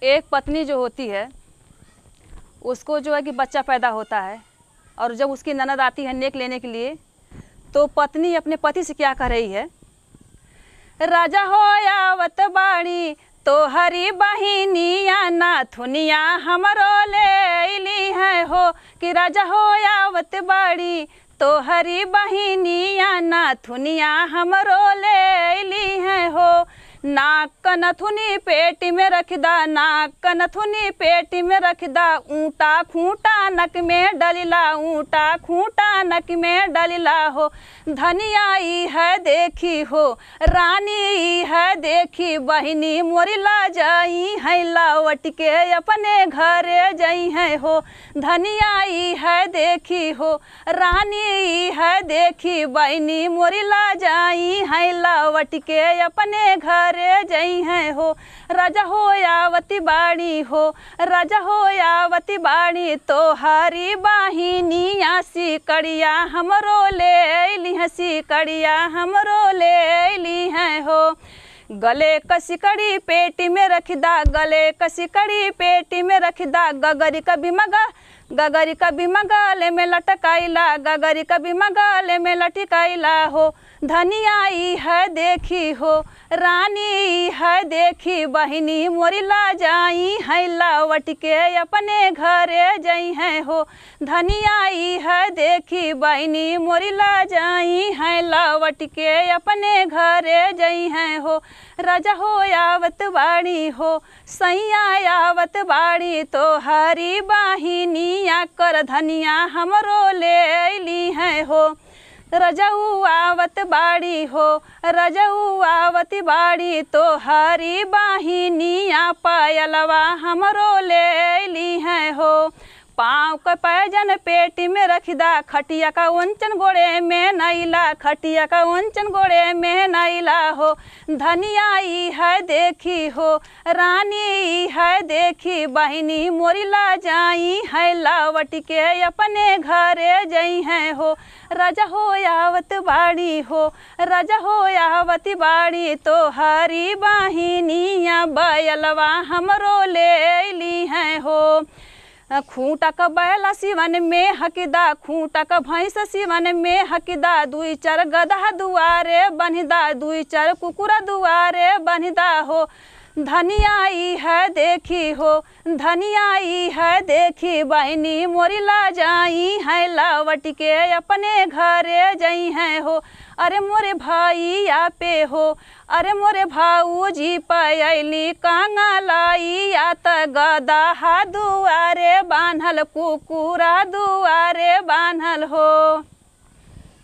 एक पत्नी जो होती है उसको जो है कि बच्चा पैदा होता है और जब उसकी ननद आती है नेक लेने के लिए तो पत्नी अपने पति से क्या कह रही है, राजा हो आवत बाड़ी तो हरी बहिनिया नाथुनिया हमरो ले ली है हो, कि राजा हो आवत बाड़ी तो हरी बहिनिया नाथुनिया हमरो ले ली है हो। नाक कनथुनी पेटी में रखदा, नाक कनथुनी पेटी में रखदा, ऊँटा खूंटा नक में डलिला, ऊँटा खूंटा नक में डलिला हो। धनिया ई है देखी हो, रानी ई है देखी, बहिनी मोरी ला जाई है लावट के अपने घरे जाई है हो। धनिया ई है देखी हो, रानी ई है देखी, बहिनी मोरी ला जाई है लावट के अपने घरे जाई है हो। राजा हो आवती बाड़ी हो, राजा हो आवती बाड़ी तो हरी बहिनिया सिकड़िया हमरो ले ली है, सिकड़िया हमरो ले ली है हो। गले का सिकड़ी पेटी में रखदा, गले का सिकड़ी पेटी में रखदा, गगरी कभी मगा, गगरी कभी मगाले में लटकाइला, गगरी कभी मगाले में लटकाइला हो। धनिया ई है देखी हो, रानी ई है देखी, बहिनी मोरी ला जाई है लावट के अपने घरे जाई है हो। धनिया ई है देखी, बहिनी मोरी ला जाई है लावट के अपने घरे जाई है हो। राजा हो आवत बाड़ी हो, सैया आवत बाड़ी तो हरी बहिनिया कर धनिया हमरो ले ली है हो। रजऊ आवत बाड़ी हो, रजऊ आवती बाड़ी तो हरी बहिनिया पायलवा हमरो ले ली है हो। पाँव का पैजन पेटी में रखदा, खटिया का उंचन गोड़े में नैला, खटिया का उंचन गोड़े में नैला हो। धनिया ई है देखी हो, रानी ई है देखी, बहिनी मोरी ला जाई है लावट के अपने घरे जाई है हो। राजा हो आवत बाड़ी हो, राजा हो आवती बाड़ी तो हरी बहिनिया बैलवा हमरो ले ली है हो। खूंटा का बैला सिवन में हकिदा, खूंटा का भैंस सिवन में हकिदा, दुई चार गधा दुआरे बंधिदा, दुई चार कुकुरा दुआरे बंधिदा हो। धनिया ई है देखी हो, धनिया ई है देखी, बहिनी मोरी ला जाई है लावट के अपने घरे जाई है हो। अरे मोरे भाई आपे हो, अरे मोरे भाऊजी पयली कांगलाई आत गदा दुआरे बान्हल, कुकुरा दुआरे